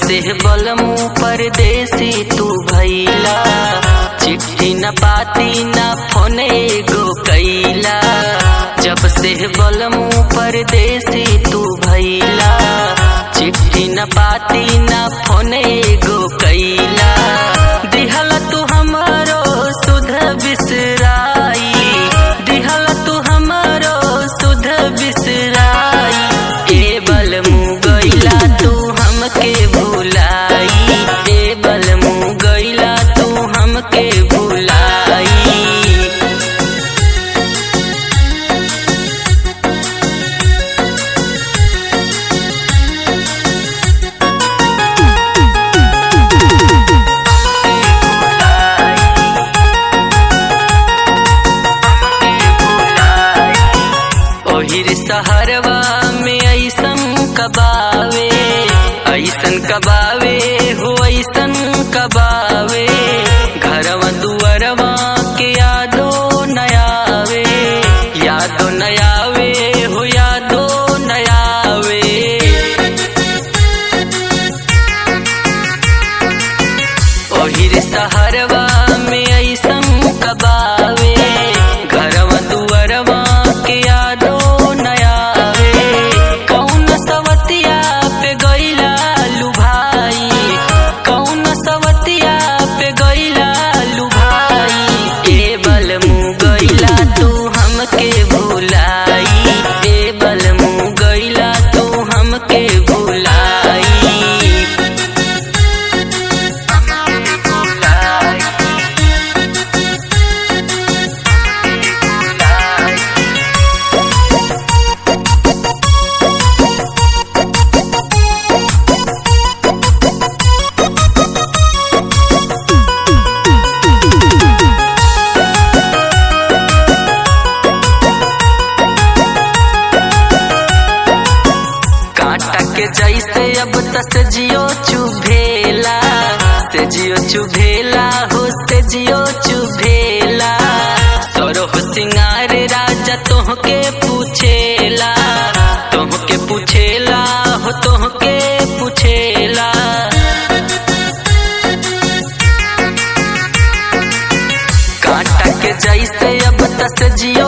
से बलमू परदेसी तू भैला, चिट्ठी न पाती न फोन एगो कैला। जब से बलमू परदेसी तू भैला, चिट्ठी न पाती न फोन एगो कैला। दिहल तू हमारो सुध बिसराई, दिहल तू हमारो सुध बिसराई। ए बलमू गैला तू हमके भुलाई, ए बलमू गैला तू हमके भुलाई। ओहिर सहरवा में ऐसन कबावे, ऐसन कबावे हो ऐसन कबावे। घरवा दुअरवा के यादो नयावे, यादो नयावे हो यादो नयावे। ओहिर सहरवा में ऐसन कबावे, घरवा दुअरवा के यादो नयावे। कौन सवतिया पे गइला लुभाई, कौन सवतिया पे गइला लुभाई। ए बलमू गइला तू हमके भुलाई, ए बलमू गइला तू हमके भुलाई। कांटा के जैसे अब तस जियो चुभेला, से जियो चुभेला हो से जियो चुभेला। सरोह सिंगार राजा तोहके पूछेला, तोहके पूछेला हो तोहके पूछेला। कांटा के जैसे अब तस जियो